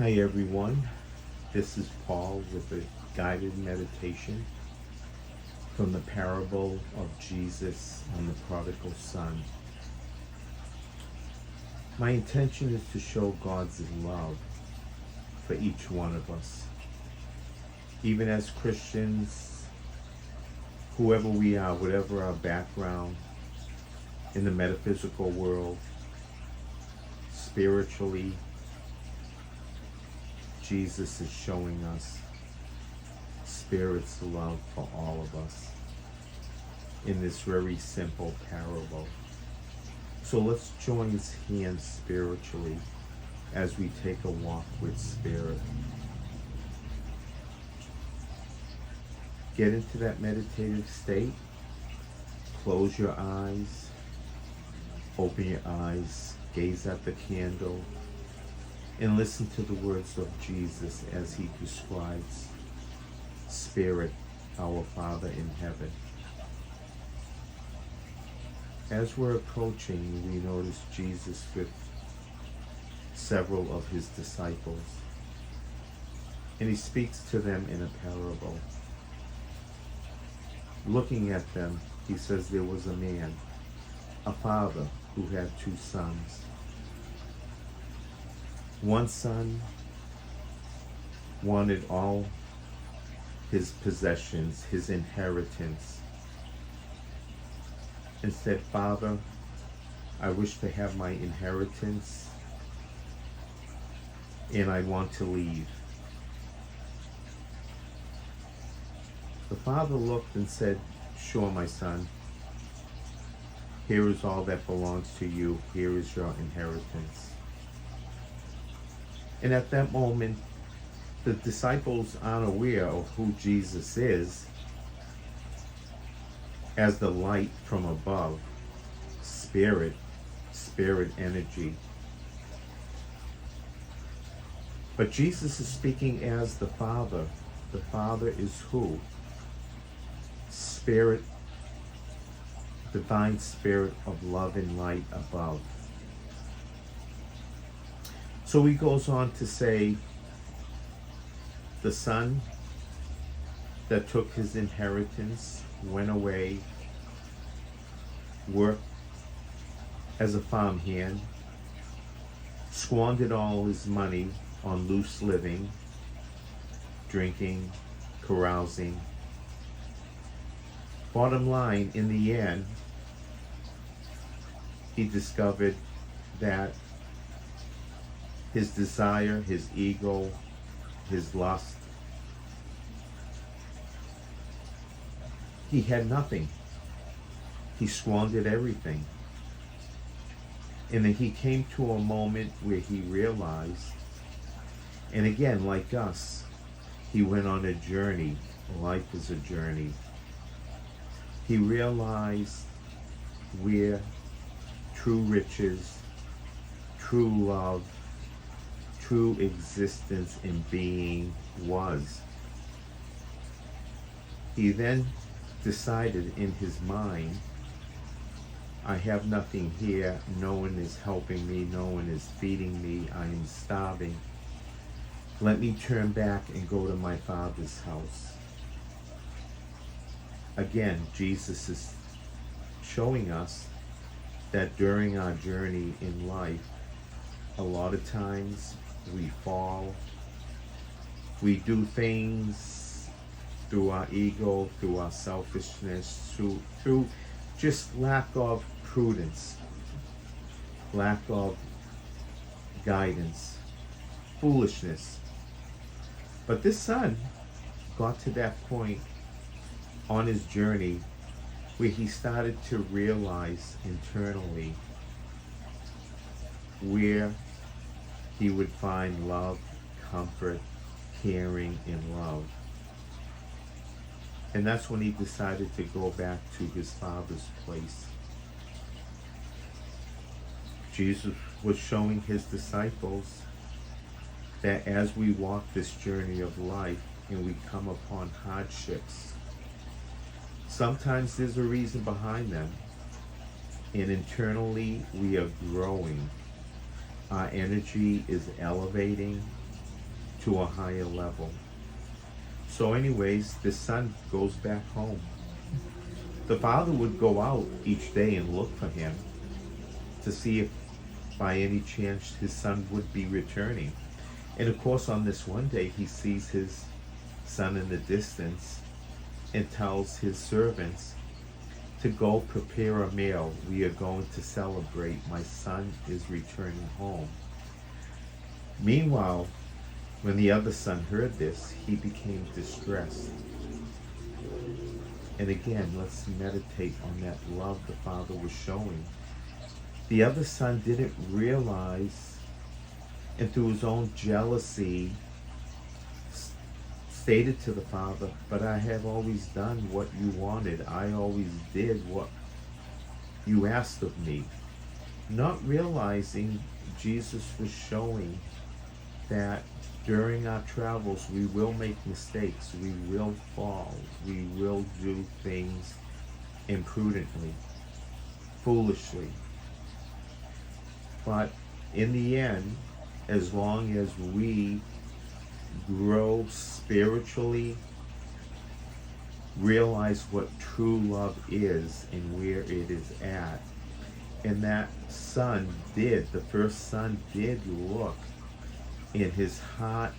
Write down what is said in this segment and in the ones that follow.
Hi everyone, this is Paul with a guided meditation from the parable of Jesus and the prodigal son. My intention is to show God's love for each one of us. Even as Christians, whoever we are, whatever our background in the metaphysical world, spiritually, Jesus is showing us Spirit's love for all of us in this very simple parable. So let's join hands spiritually as we take a walk with Spirit. Get into that meditative state. Close your eyes. Open your eyes. Gaze at the candle. And listen to the words of Jesus as he describes Spirit, our Father in heaven. As we're approaching, we notice Jesus with several of his disciples. And he speaks to them in a parable. Looking at them, he says there was a man, a father, who had two sons. One son wanted all his possessions, his inheritance, and said, "Father, I wish to have my inheritance and I want to leave." The father looked and said, "Sure, my son. Here is all that belongs to you. Here is your inheritance." And at that moment, the disciples aren't aware of who Jesus is as the light from above, spirit energy. But Jesus is speaking as the Father. The Father is who? Spirit, divine spirit of love and light above. So he goes on to say, the son that took his inheritance went away, worked as a farmhand, squandered all his money on loose living, drinking, carousing. Bottom line, in the end, he discovered that his desire, his ego, his lust, he had nothing. He squandered everything. And then he came to a moment where he realized, and again, like us, he went on a journey. Life is a journey. He realized where true riches, true love, true existence and being was. He then decided in his mind, I have nothing here, no one is helping me, no one is feeding me, I am starving. Let me turn back and go to my Father's house. Again, Jesus is showing us that during our journey in life, a lot of times we fall, we do things through our ego, through our selfishness, through just lack of prudence, lack of guidance, foolishness. But this son got to that point on his journey where he started to realize internally where he would find love, comfort, caring, and love. And that's when he decided to go back to his Father's place. Jesus was showing his disciples that as we walk this journey of life and we come upon hardships, sometimes there's a reason behind them. And internally, we are growing. Our energy is elevating. to a higher level. So anyways, the son goes back home. The father would go out each day and look for him to see if by any chance his son would be returning. And of course, on this one day, he sees his son in the distance and tells his servants to go prepare a meal. We are going to celebrate. My son is returning home. Meanwhile, when the other son heard this, he became distressed. And again, let's meditate on that love the father was showing. The other son didn't realize, and through his own jealousy, stated to the father, but I have always done what you wanted. I always did what you asked of me. Not realizing Jesus was showing that during our travels we will make mistakes, we will fall, we will do things imprudently, foolishly. But in the end, as long as we grow spiritually, realize what true love is and where it is at, and that son did, the first son did look, and his heart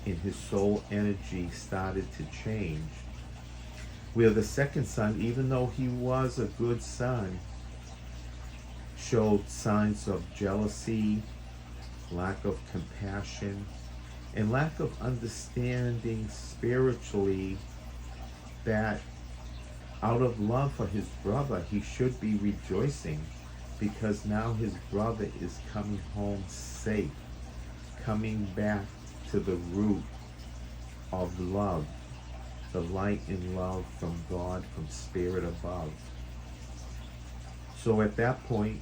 and his soul energy started to change. Where the second son, even though he was a good son, showed signs of jealousy, lack of compassion, and lack of understanding spiritually that out of love for his brother, he should be rejoicing because now his brother is coming home safe, coming back to the root of love, the light and love from God, from spirit above. So at that point,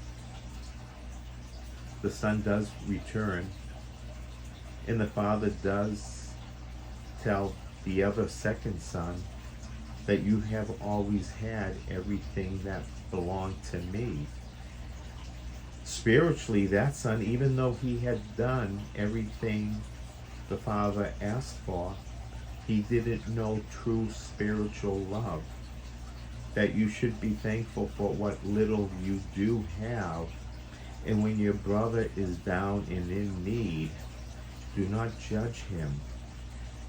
the son does return, and the father does tell the other second son that you have always had everything that belonged to me. Spiritually, that son, even though he had done everything the father asked for, he didn't know true spiritual love. That you should be thankful for what little you do have. And when your brother is down and in need, do not judge him.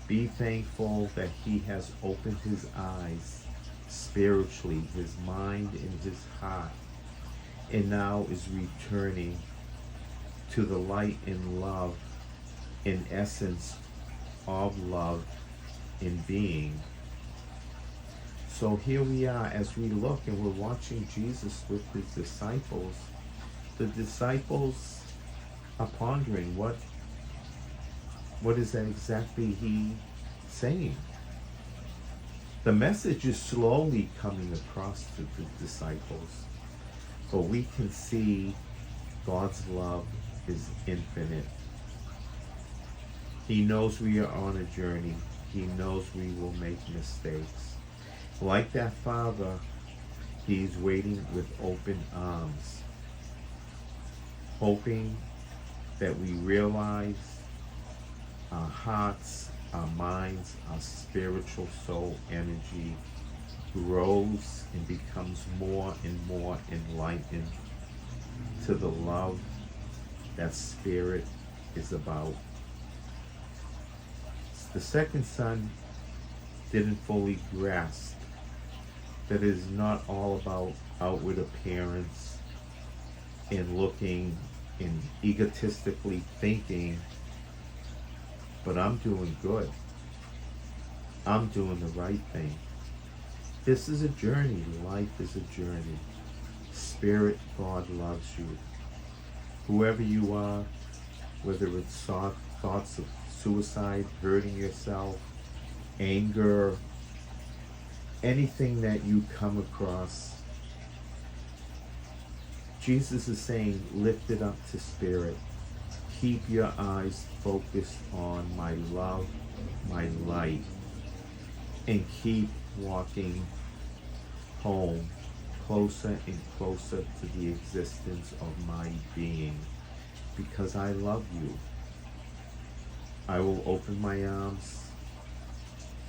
Be thankful that he has opened his eyes spiritually, his mind and his heart, and now is returning to the light and love, in essence of love in being. So here we are as we look and we're watching Jesus with his disciples. The disciples are pondering what is that exactly he saying? The message is slowly coming across to the disciples, but we can see God's love is infinite. He knows we are on a journey. He knows we will make mistakes. Like that father, he's waiting with open arms, hoping that we realize our hearts, our minds, our spiritual soul energy grows and becomes more and more enlightened to the love that spirit is about. The second son didn't fully grasp that it is not all about outward appearance and looking and egotistically thinking, but I'm doing good. I'm doing the right thing. This is a journey. Life is a journey. Spirit, God loves you. Whoever you are, whether it's thoughts of suicide, hurting yourself, anger, anything that you come across, Jesus is saying, lift it up to spirit. Keep your eyes focused on my love, my light, and keep walking home, closer and closer to the existence of my being, because I love you. I will open my arms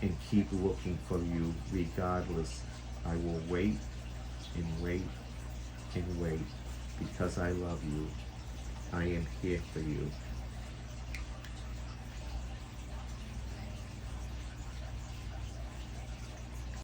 and keep looking for you regardless. I will wait and wait and wait because I love you. I am here for you.